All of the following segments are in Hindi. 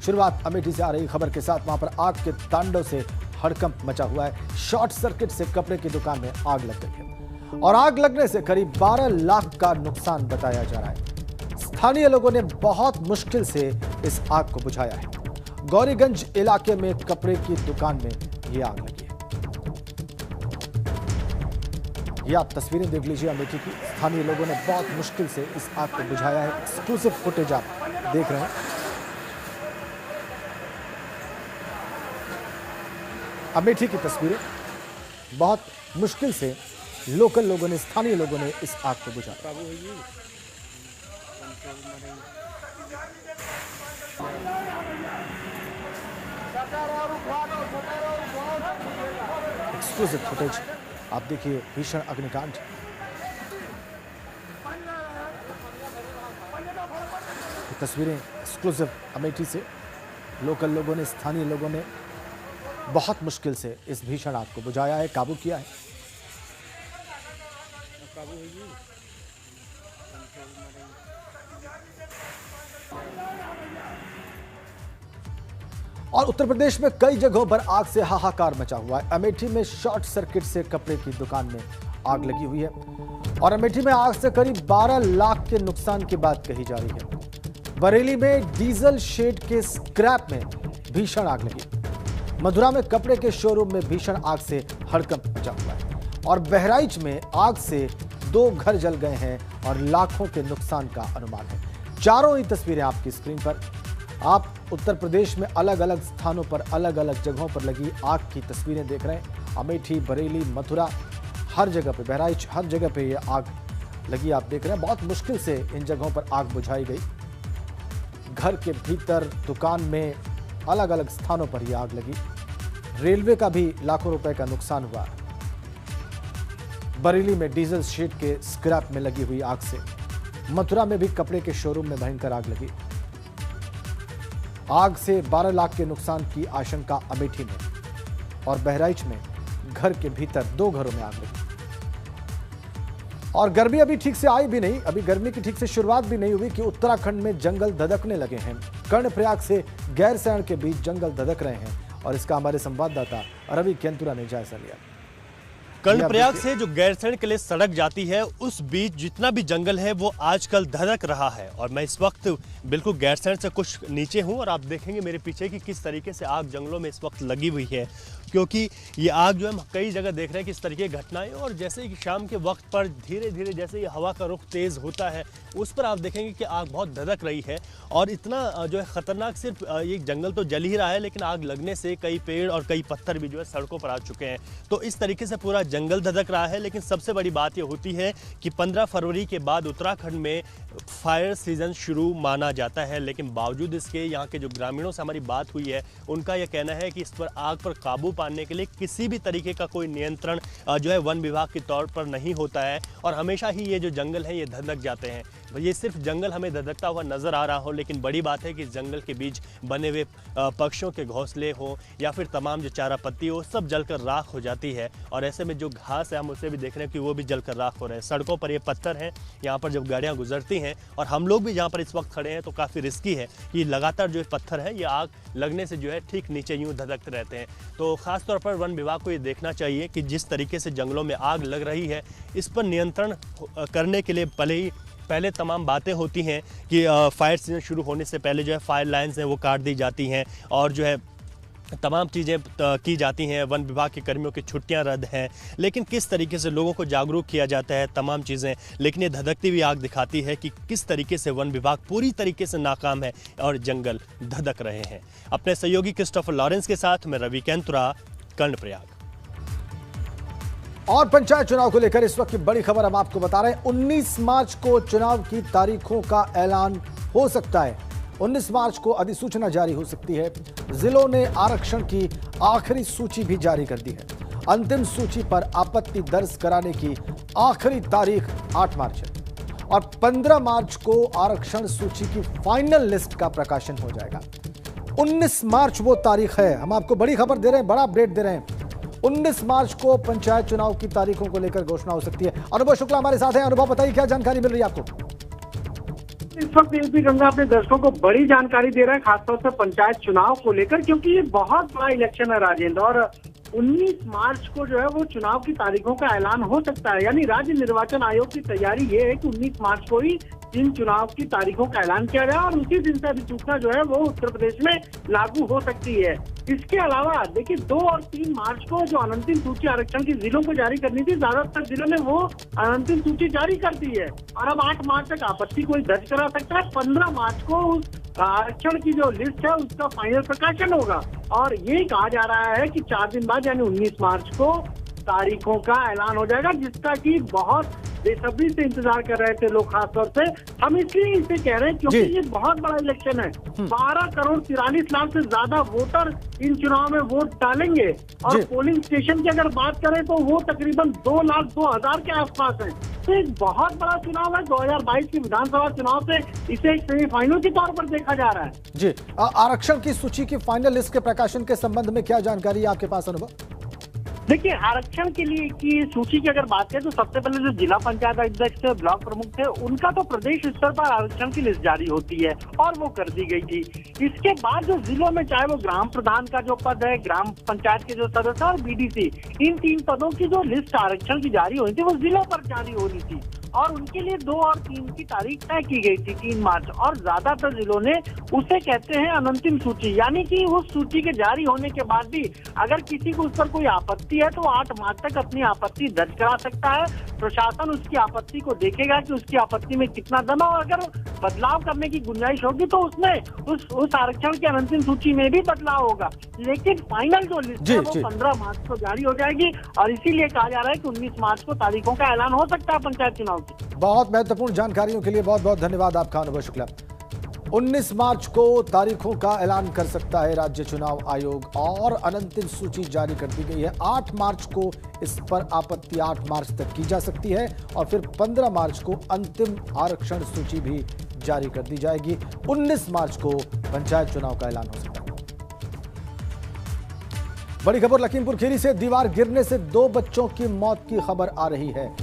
शुरुआत अमेठी से आ रही खबर के साथ वहां पर आग के तांडव से हड़कंप मचा हुआ है। शॉर्ट सर्किट से कपड़े की दुकान में आग लग गई है और आग लगने से करीब 12 लाख का नुकसान बताया जा रहा है। स्थानीय लोगों ने बहुत मुश्किल से इस आग को बुझाया है। गौरीगंज इलाके में कपड़े की दुकान में यह आग लगी है। ये आप तस्वीरें देख लीजिए अमेठी की। स्थानीय लोगों ने बहुत मुश्किल से इस आग को बुझाया है। एक्सक्लूसिव फुटेज आप देख रहे हैं। अमेठी की तस्वीरें, बहुत मुश्किल से लोकल लोगों ने, स्थानीय लोगों ने इस आग को बुझाया। एक्सक्लूसिव फुटेज आप देखिए, भीषण अग्निकांड। तस्वीरें एक्सक्लूसिव अमेठी से। लोकल लोगों ने, स्थानीय लोगों ने बहुत मुश्किल से इस भीषण आग को बुझाया है, काबू किया है। और उत्तर प्रदेश में कई जगहों पर आग से हाहाकार मचा हुआ है। अमेठी में शॉर्ट सर्किट से कपड़े की दुकान में आग लगी हुई है और अमेठी में आग से करीब 12 लाख के नुकसान की बात कही जा रही है। बरेली में डीजल शेड के स्क्रैप में भीषण आग लगी। मथुरा में कपड़े के शोरूम में भीषण आग से हड़कंप मचा हुआ है और बहराइच में आग से 2 घर जल गए हैं और लाखों के नुकसान का अनुमान है। चारों ही तस्वीरें आपकी स्क्रीन पर। आप उत्तर प्रदेश में अलग अलग स्थानों पर, अलग अलग जगहों पर लगी आग की तस्वीरें देख रहे हैं। अमेठी, बरेली, मथुरा, हर जगह पे, बहराइच, हर जगह पे ये आग लगी आप देख रहे हैं। बहुत मुश्किल से इन जगहों पर आग बुझाई गई। घर के भीतर, दुकान में, अलग अलग स्थानों पर यह आग लगी। रेलवे का भी लाखों रुपए का नुकसान हुआ। बरेली में डीजल शेड के स्क्रैप में लगी हुई आग से, मथुरा में भी कपड़े के शोरूम में भयंकर आग लगी। आग से 12 लाख के नुकसान की आशंका अमेठी में और बहराइच में घर के भीतर 2 घरों में आग लगी। और गर्मी अभी ठीक से आई भी नहीं, अभी गर्मी की ठीक से शुरुआत भी नहीं हुई कि उत्तराखंड में जंगल धधकने लगे हैं। कर्णप्रयाग से गैरसैंण के बीच जंगल धधक रहे हैं और इसका हमारे संवाददाता रवि केंतुरा ने जायजा लिया। कर्णप्रयाग से जो गैरसैंण के लिए सड़क जाती है, उस बीच जितना भी जंगल है वो आजकल धधक रहा है। और मैं इस वक्त बिल्कुल गैरसैंण से कुछ नीचे हूं और आप देखेंगे मेरे पीछे कि किस तरीके से आग जंगलों में इस वक्त लगी हुई है, क्योंकि ये आग जो है हम कई जगह देख रहे हैं कि इस तरीके की घटनाएं। और जैसे कि शाम के वक्त पर धीरे धीरे जैसे ये हवा का रुख तेज़ होता है, उस पर आप देखेंगे कि आग बहुत धधक रही है। और इतना जो है ख़तरनाक, सिर्फ ये जंगल तो जल ही रहा है, लेकिन आग लगने से कई पेड़ और कई पत्थर भी जो है सड़कों पर आ चुके हैं। तो इस तरीके से पूरा जंगल धधक रहा है। लेकिन सबसे बड़ी बात ये होती है कि 15 फरवरी के बाद उत्तराखंड में फायर सीजन शुरू माना जाता है, लेकिन बावजूद इसके यहाँ के जो ग्रामीणों से हमारी बात हुई है, उनका यह कहना है कि इस पर आग पर काबू पाने के लिए किसी भी तरीके का कोई नियंत्रण जो है वन विभाग के तौर पर नहीं होता है और हमेशा ही ये जो जंगल है ये धधक जाते हैं। ये सिर्फ जंगल हमें धधकता हुआ नजर आ रहा हो, लेकिन बड़ी बात है कि जंगल के बीच बने हुए पक्षियों के घोंसले हो या फिर तमाम जो चारा पत्ती हो, सब जलकर राख हो जाती है। और ऐसे में जो घास है हम उसे भी देख रहे हैं कि वो भी जलकर राख हो रहे हैं। सड़कों पर ये पत्थर हैं, यहाँ पर जब गाड़ियाँ गुजरती हैं और हम लोग भी जहाँ पर इस वक्त खड़े हैं तो काफ़ी रिस्की है कि लगातार जो पत्थर है ये आग लगने से जो है ठीक नीचे यूँ धधकते रहते हैं। तो खासतौर पर वन विभाग को ये देखना चाहिए कि जिस तरीके से जंगलों में आग लग रही है, इस पर नियंत्रण करने के लिए पहले तमाम बातें होती हैं कि फायर सीजन शुरू होने से पहले जो है फायर लाइन्स हैं वो काट दी जाती हैं और जो है तमाम चीज़ें की जाती हैं। वन विभाग के कर्मियों की छुट्टियां रद्द हैं, लेकिन किस तरीके से लोगों को जागरूक किया जाता है, तमाम चीज़ें। लेकिन ये धधकती हुई आग दिखाती है कि किस तरीके से वन विभाग पूरी तरीके से नाकाम है और जंगल धधक रहे हैं। अपने सहयोगी क्रिस्टोफर लॉरेंस के साथ मैं रवि केंतुरा, कर्णप्रयाग। और पंचायत चुनाव को लेकर इस वक्त की बड़ी खबर हम आपको बता रहे हैं। 19 मार्च को चुनाव की तारीखों का ऐलान हो सकता है। 19 मार्च को अधिसूचना जारी हो सकती है। जिलों ने आरक्षण की आखिरी सूची भी जारी कर दी है। अंतिम सूची पर आपत्ति दर्ज कराने की आखिरी तारीख 8 मार्च है और 15 मार्च को आरक्षण सूची की फाइनल लिस्ट का प्रकाशन हो जाएगा। 19 मार्च वो तारीख है। हम आपको बड़ी खबर दे रहे हैं, बड़ा अपडेट दे रहे हैं। 19 मार्च को पंचायत चुनाव की तारीखों को लेकर घोषणा हो सकती है। अनुभव शुक्ला हमारे साथ हैं। अनुभव, बताइए क्या जानकारी मिल रही है आपको? इस वक्त एबीपी गंगा अपने दर्शकों को बड़ी जानकारी दे रहा है, खासतौर से पंचायत चुनाव को लेकर, क्योंकि ये बहुत बड़ा इलेक्शन है राजेंद्र। और 19 मार्च को जो है वो चुनाव की तारीखों का ऐलान हो सकता है। यानी राज्य निर्वाचन आयोग की तैयारी ये है कि 19 मार्च को ही इन चुनाव की तारीखों का ऐलान किया जाए और उसी दिन से अधिसूचना जो है वो उत्तर प्रदेश में लागू हो सकती है। इसके अलावा देखिए 2 और 3 मार्च को जो अंतिम सूची आरक्षण की जिलों को जारी करनी थी, ज्यादातर जिलों ने वो अंतिम सूची जारी कर दी है और अब 8 मार्च तक आपत्ति कोई दर्ज करा सकता है। 15 मार्च को उस आरक्षण की जो लिस्ट है उसका फाइनल प्रकाशन होगा और ये कहा जा रहा है कि 4 दिन बाद यानी 19 मार्च को तारीखों का ऐलान हो जाएगा, जिसका कि बहुत बेसब्री से इंतजार कर रहे थे लोग। खासतौर से हम इसलिए इसे कह रहे हैं क्योंकि ये बहुत बड़ा इलेक्शन है। 12 करोड़ 43 लाख से ज्यादा वोटर इन चुनाव में वोट डालेंगे और पोलिंग स्टेशन की अगर बात करें तो वो तकरीबन 2,02,000 के आसपास है। तो एक बहुत बड़ा चुनाव है। 2022 की विधानसभा चुनाव से इसे एक सेमीफाइनल के तौर पर देखा जा रहा है। जी, आरक्षण की सूची की फाइनल लिस्ट के प्रकाशन के संबंध में क्या जानकारी है आपके पास, अनुभव? देखिए, आरक्षण के लिए की सूची की अगर बात करें तो सबसे पहले जो जिला पंचायत अध्यक्ष थे, ब्लॉक प्रमुख थे, उनका तो प्रदेश स्तर पर आरक्षण की लिस्ट जारी होती है और वो कर दी गई थी। इसके बाद जो जिलों में चाहे वो ग्राम प्रधान का जो पद है, ग्राम पंचायत के जो सदस्य और बीडीसी, इन 3 पदों की जो लिस्ट आरक्षण की जारी हुई थी वो जिलों पर जारी हो रही थी और उनके लिए 2 और 3 की तारीख तय की गई थी, 3 मार्च। और ज्यादातर जिलों ने उसे कहते हैं अंतिम सूची, यानी कि उस सूची के जारी होने के बाद भी अगर किसी को उस पर कोई आपत्ति है तो 8 मार्च तक अपनी आपत्ति दर्ज करा सकता है। प्रशासन उसकी आपत्ति को देखेगा कि उसकी आपत्ति में कितना दम है और अगर बदलाव करने की गुंजाइश होगी तो उसमें उस आरक्षण की अंतिम सूची में भी बदलाव होगा। लेकिन फाइनल जो लिस्ट है वो 15 मार्च को जारी हो जाएगी और इसीलिए कहा जा रहा है कि 19 मार्च को तारीखों का ऐलान हो सकता है पंचायत चुनाव की। बहुत महत्वपूर्ण जानकारियों के लिए बहुत बहुत धन्यवाद आपका, अनुभव शुक्ला। 19 मार्च को तारीखों का ऐलान कर सकता है राज्य चुनाव आयोग और अंतिम सूची जारी कर दी गई है। 8 मार्च को इस पर आपत्ति 8 मार्च तक की जा सकती है और फिर 15 मार्च को अंतिम आरक्षण सूची भी जारी कर दी जाएगी। 19 मार्च को पंचायत चुनाव का ऐलान हो सकता है। बड़ी खबर लखीमपुर खीरी से, दीवार गिरने से 2 बच्चों की मौत की खबर आ रही है।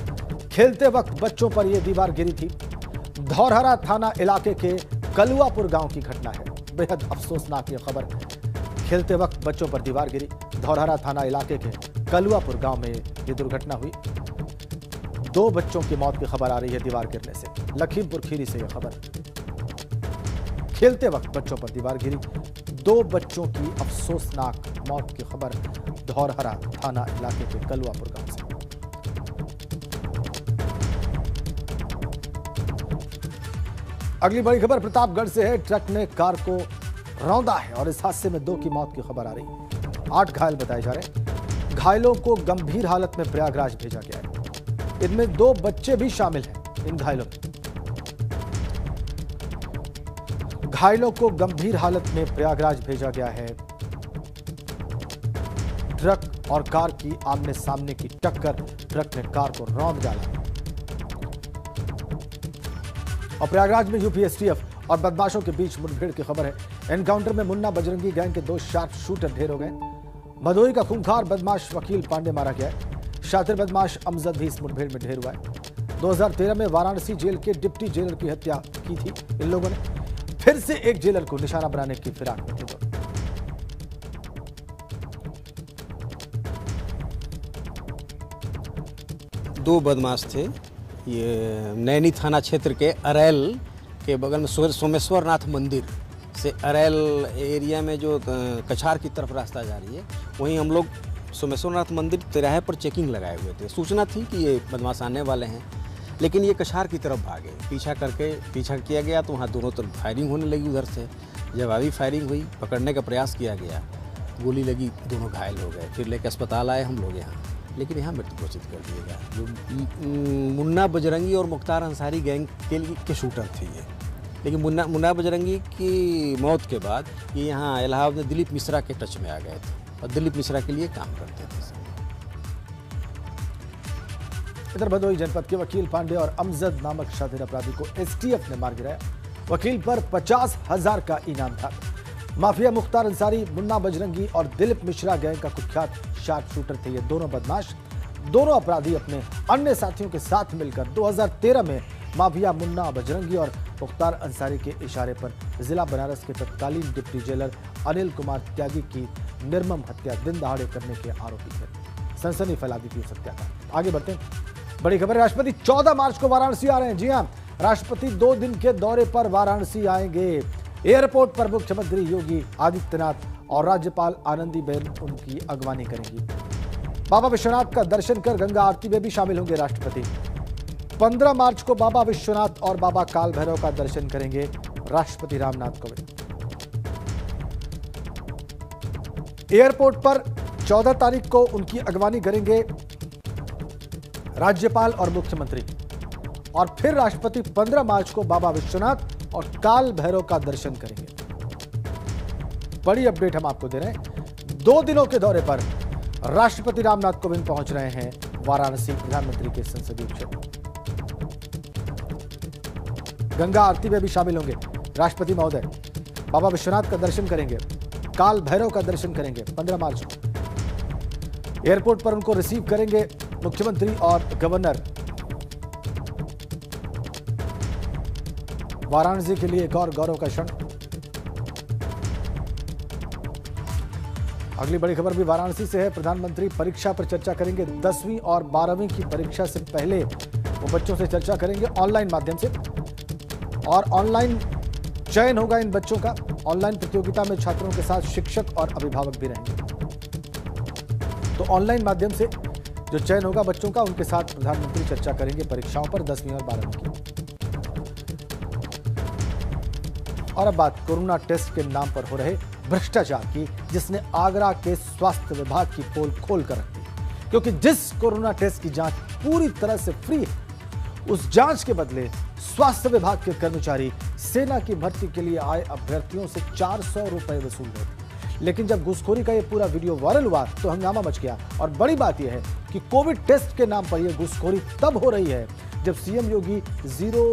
खेलते वक्त बच्चों पर यह दीवार गिरी थी। धौरहरा थाना इलाके के कलुआपुर गांव की घटना है। बेहद अफसोसनाक यह खबर। खेलते वक्त बच्चों पर दीवार गिरी। धौरहरा थाना इलाके के कलुआपुर गांव में यह दुर्घटना हुई। 2 बच्चों की मौत की खबर आ रही है दीवार गिरने से। लखीमपुर खीरी से यह खबर। खेलते वक्त बच्चों पर दीवार गिरी, 2 बच्चों की अफसोसनाक मौत की खबर धौरहरा थाना इलाके के कलुआपुर गांव से। अगली बड़ी खबर प्रतापगढ़ से है। ट्रक ने कार को रौंदा है और इस हादसे में 2 की मौत की खबर आ रही है। 8 घायल बताए जा रहे हैं। घायलों को गंभीर हालत में प्रयागराज भेजा गया है। इनमें 2 बच्चे भी शामिल हैं। इन घायलों को गंभीर हालत में प्रयागराज भेजा गया है। ट्रक और कार की आमने सामने की टक्कर, ट्रक ने कार को रौंद डाला। और प्रयागराज में यूपीएसटीएफ और बदमाशों के बीच मुठभेड़ की खबर है। एनकाउंटर में मुन्ना बजरंगी गैंग के 2 शार्प शूटर ढेर हो गए। भदोही का खूंखार बदमाश वकील पांडे मारा गया है। शातिर बदमाश अमजद भी इस मुठभेड़ में ढेर हुआ है। 2013 में वाराणसी जेल के डिप्टी जेलर की हत्या की थी इन लोगों ने। फिर से एक जेलर को निशाना बनाने की फिराक में थे। 2 बदमाश थे। ये नैनी थाना क्षेत्र के अरैल के बगल में सोमेश्वरनाथ मंदिर से अरैल एरिया में जो कछार की तरफ रास्ता जा रही है, वहीं हम लोग सोमेश्वरनाथ मंदिर तिराहे पर चेकिंग लगाए हुए थे। सूचना थी कि ये बदमाश आने वाले हैं, लेकिन ये कछार की तरफ भागे। पीछा किया गया तो वहाँ दोनों तरफ फायरिंग होने लगी। उधर से जवाबी फायरिंग हुई, पकड़ने का प्रयास किया गया, गोली लगी, दोनों घायल हो गए। फिर लेकर अस्पताल आए हम लोग यहाँ, लेकिन यहाँ मृत्यु घोषित कर दिया गया। जो मुन्ना बजरंगी और मुख्तार अंसारी गैंग के शूटर थे ये, लेकिन मुन्ना बजरंगी की मौत के बाद ये यहाँ इलाहाबाद में दिलीप मिश्रा के टच में आ गए थे और दिलीप मिश्रा के लिए काम करते थे। इधर भदोही जनपद के वकील पांडे और अमजद नामक शातिर अपराधी को एसटीएफ ने मार गिराया। वकील पर 50,000 का इनाम था। माफिया मुख्तार अंसारी, मुन्ना बजरंगी और दिलीप मिश्रा गैंग का कुख्यात शार्प शूटर थे ये दोनों बदमाश। दोनों अपराधी अपने अन्य साथियों के साथ मिलकर 2013 में माफिया मुन्ना बजरंगी और मुख्तार अंसारी के इशारे पर जिला बनारस के तत्कालीन डिप्टी जेलर अनिल कुमार त्यागी की निर्मम हत्या दिन दहाड़े करने के आरोपी थे। सनसनी फैला दी थी उस हत्या का। आगे बढ़ते हैं, बड़ी खबर। राष्ट्रपति 14 मार्च को वाराणसी आ रहे हैं। जी हां, राष्ट्रपति 2 दिन के दौरे पर वाराणसी आएंगे। एयरपोर्ट पर मुख्यमंत्री योगी आदित्यनाथ और राज्यपाल आनंदीबेन उनकी अगवानी करेंगी। बाबा विश्वनाथ का दर्शन कर गंगा आरती में भी शामिल होंगे राष्ट्रपति। 15 मार्च को बाबा विश्वनाथ और बाबा काल भैरव का दर्शन करेंगे राष्ट्रपति रामनाथ कोविंद। एयरपोर्ट पर 14 तारीख को उनकी अगवानी करेंगे राज्यपाल और मुख्यमंत्री, और फिर राष्ट्रपति 15 मार्च को बाबा विश्वनाथ और काल भैरव का दर्शन करेंगे। बड़ी अपडेट हम आपको दे रहे हैं। 2 दिनों के दौरे पर राष्ट्रपति रामनाथ कोविंद पहुंच रहे हैं वाराणसी, प्रधानमंत्री के संसदीय क्षेत्र। गंगा आरती में भी शामिल होंगे राष्ट्रपति महोदय। बाबा विश्वनाथ का दर्शन करेंगे, काल भैरव का दर्शन करेंगे 15 मार्च को। एयरपोर्ट पर उनको रिसीव करेंगे मुख्यमंत्री और गवर्नर। वाराणसी के लिए एक और गौरव का क्षण। अगली बड़ी खबर भी वाराणसी से है। प्रधानमंत्री परीक्षा पर चर्चा करेंगे। 10वीं और 12वीं की परीक्षा से पहले वो बच्चों से चर्चा करेंगे ऑनलाइन माध्यम से, और ऑनलाइन चयन होगा इन बच्चों का। ऑनलाइन प्रतियोगिता में छात्रों के साथ शिक्षक और अभिभावक भी रहेंगे। तो ऑनलाइन माध्यम से जो चयन होगा बच्चों का, उनके साथ प्रधानमंत्री चर्चा करेंगे परीक्षाओं पर 10वीं और 12वीं की। और अब बात कोरोना टेस्ट के नाम पर हो रहे भ्रष्टाचार की, जिसने आगरा के स्वास्थ्य विभाग की पोल खोल कर रख दी। क्योंकि जिस कोरोना टेस्ट की जांच पूरी तरह से फ्री है, उस जांच के बदले स्वास्थ्य विभाग के कर्मचारी सेना की भर्ती के लिए आए अभ्यर्थियों से 400 रुपए वसूल रहे थे। लेकिन जब घूसखोरी का ये पूरा वीडियो वायरल हुआ तो हंगामा मच गया। और बड़ी बात यह है कि कोविड टेस्ट के नाम पर यह घूसखोरी तब हो रही है जब सीएम योगी जीरो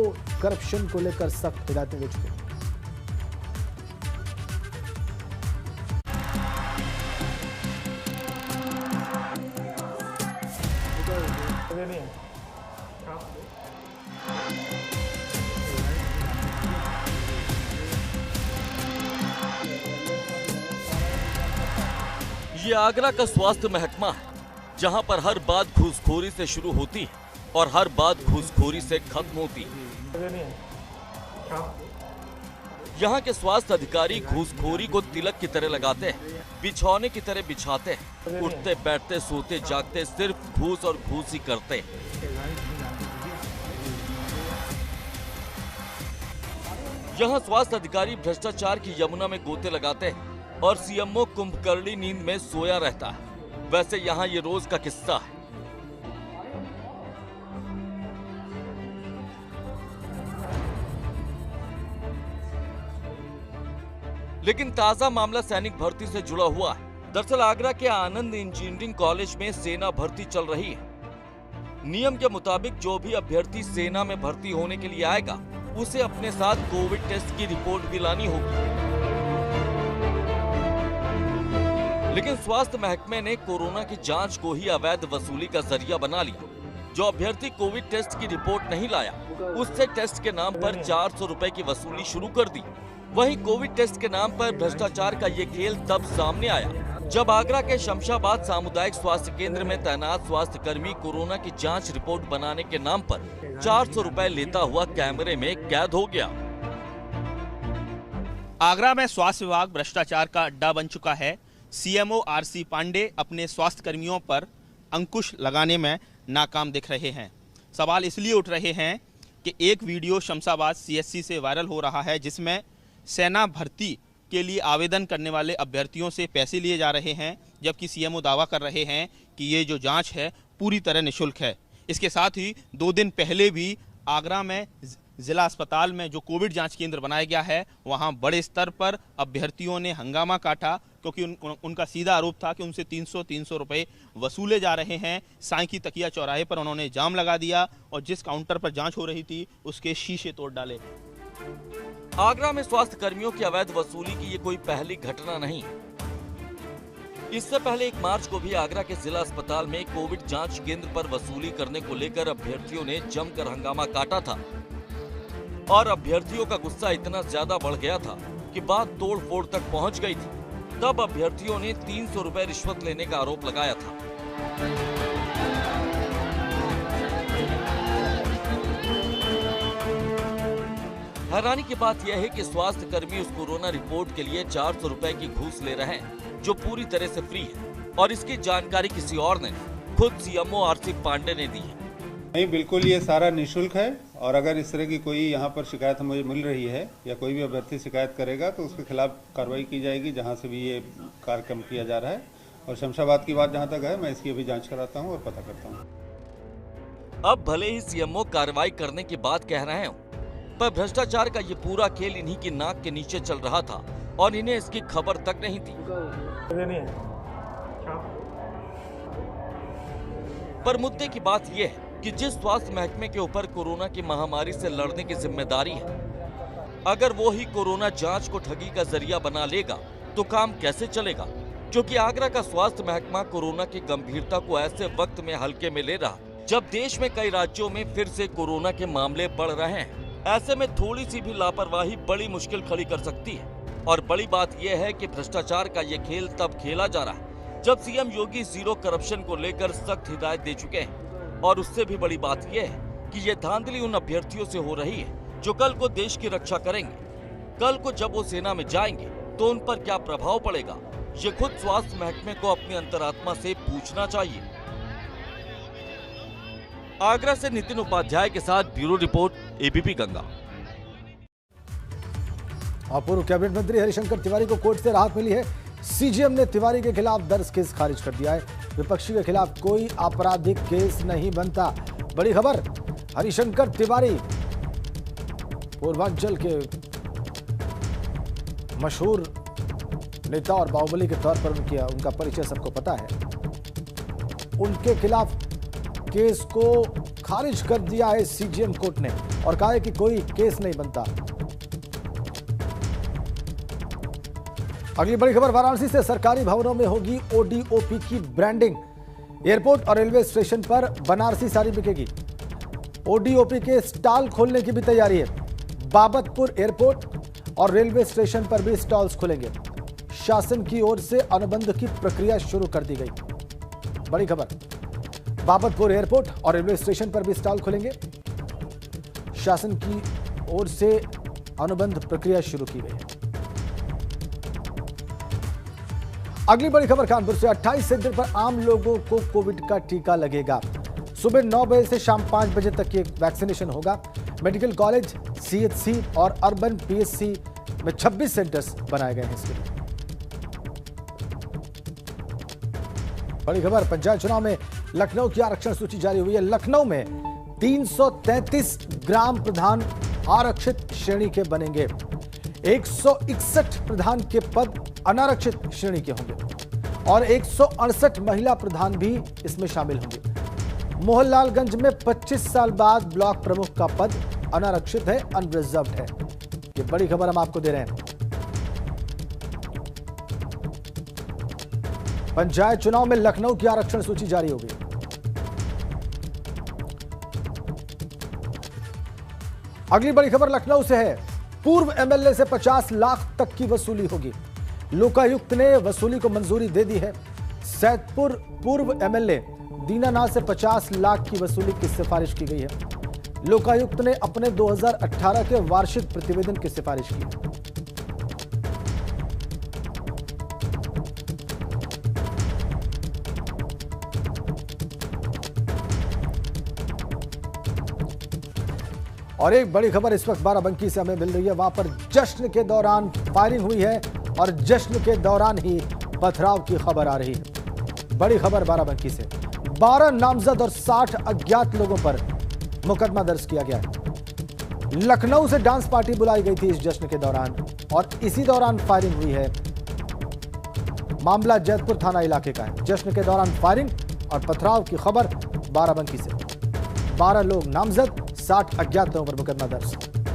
करप्शन को लेकर सख्त हिदायतें दे चुके हैं। ये आगरा का स्वास्थ्य महकमा है, जहां पर हर बात घूसखोरी से शुरू होती है और हर बात घूसखोरी से खत्म होती है। यहाँ के स्वास्थ्य अधिकारी घूसखोरी को तिलक की तरह लगाते हैं, बिछौने की तरह बिछाते हैं, उठते बैठते सोते जागते सिर्फ घूस और घूस ही करते हैं। यहाँ स्वास्थ्य अधिकारी भ्रष्टाचार की यमुना में गोते लगाते हैं और सीएमओ कुंभकर्णी नींद में सोया रहता है। वैसे यहाँ ये रोज का किस्सा है। लेकिन ताजा मामला सैनिक भर्ती से जुड़ा हुआ है। दरअसल आगरा के आनंद इंजीनियरिंग कॉलेज में सेना भर्ती चल रही है। नियम के मुताबिक जो भी अभ्यर्थी सेना में भर्ती होने के लिए आएगा, उसे अपने साथ कोविड टेस्ट की रिपोर्ट भी लानी होगी। लेकिन स्वास्थ्य महकमे ने कोरोना की जांच को ही अवैध वसूली का जरिया बना लिया। जो अभ्यर्थी कोविड टेस्ट की रिपोर्ट नहीं लाया, उससे टेस्ट के नाम पर 400 रुपए की वसूली शुरू कर दी। वहीं कोविड टेस्ट के नाम पर भ्रष्टाचार का ये खेल तब सामने आया जब आगरा के शमशाबाद सामुदायिक स्वास्थ्य केंद्र में तैनात स्वास्थ्य कर्मी कोरोना की जांच रिपोर्ट बनाने के नाम पर 400 रुपए लेता हुआ कैमरे में कैद हो गया। आगरा में स्वास्थ्य विभाग भ्रष्टाचार का अड्डा बन चुका है। सीएमओ आरसी पांडे अपने स्वास्थ्य कर्मियों पर अंकुश लगाने में नाकाम दिख रहे हैं। सवाल इसलिए उठ रहे हैं कि एक वीडियो शमशाबाद सीएचसी से वायरल हो रहा है, जिसमें सेना भर्ती के लिए आवेदन करने वाले अभ्यर्थियों से पैसे लिए जा रहे हैं, जबकि सीएमओ दावा कर रहे हैं कि ये जो जांच है पूरी तरह निःशुल्क है। इसके साथ ही 2 दिन पहले भी आगरा में जिला अस्पताल में जो कोविड जांच केंद्र बनाया गया है, वहां बड़े स्तर पर अभ्यर्थियों ने हंगामा काटा, क्योंकि उनका सीधा आरोप था कि उनसे 300 रुपए वसूले जा रहे हैं। साईं की तकिया चौराहे पर उन्होंने जाम लगा दिया और जिस काउंटर पर जांच हो रही थी उसके शीशे तोड़ डाले। आगरा में स्वास्थ्य कर्मियों की अवैध वसूली की ये कोई पहली घटना नहीं। इससे पहले 1 मार्च को भी आगरा के जिला अस्पताल में कोविड जांच केंद्र पर वसूली करने को लेकर अभ्यर्थियों ने जमकर हंगामा काटा था और अभ्यर्थियों का गुस्सा इतना ज्यादा बढ़ गया था कि बात तोड़ फोड़ तक पहुंच गई थी। तब अभ्यर्थियों ने 300 रुपए रिश्वत लेने का आरोप लगाया था। हैरानी की बात यह है कि स्वास्थ्य कर्मी उस कोरोना रिपोर्ट के लिए 400 रुपए की घूस ले रहे हैं, जो पूरी तरह से फ्री है और इसकी जानकारी किसी और ने, खुद सीएमओ आरसी पांडे ने दी है। नहीं, बिल्कुल ये सारा निःशुल्क है और अगर इस तरह की कोई यहाँ पर शिकायत मुझे मिल रही है या कोई भी अभ्यर्थी शिकायत करेगा तो उसके खिलाफ कार्रवाई की जाएगी, जहाँ से भी ये कार्यक्रम किया जा रहा है। और शमशाबाद की बात जहाँ तक है, मैं इसकी अभी जांच कराता हूँ और पता करता हूँ। अब भले ही सीएमओ कार्रवाई करने की बात कह रहे हो, पर भ्रष्टाचार का ये पूरा खेल इन्हीं की नाक के नीचे चल रहा था और इन्हें इसकी खबर तक नहीं थी। पर मुद्दे की बात यह है कि जिस स्वास्थ्य महकमे के ऊपर कोरोना की महामारी से लड़ने की जिम्मेदारी है, अगर वो ही कोरोना जांच को ठगी का जरिया बना लेगा तो काम कैसे चलेगा? क्योंकि आगरा का स्वास्थ्य महकमा कोरोना की गंभीरता को ऐसे वक्त में हल्के में ले रहा जब देश में कई राज्यों में फिर से कोरोना के मामले बढ़ रहे हैं। ऐसे में थोड़ी सी भी लापरवाही बड़ी मुश्किल खड़ी कर सकती है। और बड़ी बात यह है कि भ्रष्टाचार का ये खेल तब खेला जा रहा है जब सीएम योगी जीरो करप्शन को लेकर सख्त हिदायत दे चुके हैं। और उससे भी बड़ी बात यह है कि ये धांधली उन अभ्यर्थियों से हो रही है जो कल को देश की रक्षा करेंगे। कल को जब वो सेना में जाएंगे तो उन पर क्या प्रभाव पड़ेगा, ये खुद स्वास्थ्य महकमे को अपनी अंतरात्मा से पूछना चाहिए। आगरा से नितिन उपाध्याय के साथ ब्यूरो रिपोर्ट, एबीपी गंगा। और पूर्व कैबिनेट मंत्री हरिशंकर तिवारी को कोर्ट से राहत मिली है। सीजीएम ने तिवारी के खिलाफ दर्ज केस खारिज कर दिया है। विपक्षी के खिलाफ कोई आपराधिक केस नहीं बनता। बड़ी खबर, हरिशंकर तिवारी पूर्वांचल के मशहूर नेता और बाहुबली के तौर पर उनका परिचय सबको पता है। उनके खिलाफ केस को खारिज कर दिया है सीजीएम कोर्ट ने और कहा है कि कोई केस नहीं बनता। अगली बड़ी खबर, वाराणसी से सरकारी भवनों में होगी ओडीओपी की ब्रांडिंग। एयरपोर्ट और रेलवे स्टेशन पर बनारसी साड़ी बिकेगी। ओडीओपी के स्टॉल खोलने की भी तैयारी है। बाबतपुर एयरपोर्ट और रेलवे स्टेशन पर भी स्टॉल्स खुलेंगे। शासन की ओर से अनुबंध की प्रक्रिया शुरू कर दी गई। बड़ी खबर, बाबतपुर एयरपोर्ट और रेलवे स्टेशन पर भी स्टॉल खुलेंगे। शासन की ओर से अनुबंध प्रक्रिया शुरू की गई है। अगली बड़ी खबर, कानपुर से 28 सेंटर पर आम लोगों को कोविड का टीका लगेगा। सुबह 9 बजे से शाम 5 बजे तक ये वैक्सीनेशन होगा। मेडिकल कॉलेज, सीएचसी और अर्बन पीएचसी में 26 सेंटर्स बनाए गए हैं इसके लिए। बड़ी खबर, पंचायत चुनाव में लखनऊ की आरक्षण सूची जारी हुई है। लखनऊ में 333 ग्राम प्रधान आरक्षित श्रेणी के बनेंगे। 161 प्रधान के पद अनारक्षित श्रेणी के होंगे और 168 महिला प्रधान भी इसमें शामिल होंगे। मोहनलालगंज में 25 साल बाद ब्लॉक प्रमुख का पद अनारक्षित है, अनरिजर्व्ड है। ये बड़ी खबर हम आपको दे रहे हैं। पंचायत चुनाव में लखनऊ की आरक्षण सूची जारी हो गई। अगली बड़ी खबर लखनऊ से है। पूर्व एमएलए से 50 लाख तक की वसूली होगी। लोकायुक्त ने वसूली को मंजूरी दे दी है। सैदपुर पूर्व एमएलए दीनानाथ से 50 लाख की वसूली की सिफारिश की गई है। लोकायुक्त ने अपने 2018 के वार्षिक प्रतिवेदन की सिफारिश की है। और एक बड़ी खबर इस वक्त बाराबंकी से हमें मिल रही है। वहां पर जश्न के दौरान फायरिंग हुई है और जश्न के दौरान ही पथराव की खबर आ रही है। बड़ी खबर बाराबंकी से, 12 नामजद और 60 अज्ञात लोगों पर मुकदमा दर्ज किया गया है। लखनऊ से डांस पार्टी बुलाई गई थी इस जश्न के दौरान और इसी दौरान फायरिंग हुई है। मामला जैतपुर थाना इलाके का है। जश्न के दौरान फायरिंग और पथराव की खबर बाराबंकी से। 12 लोग नामजद, 60 अज्ञात लोगों पर मुकदमा दर्ज।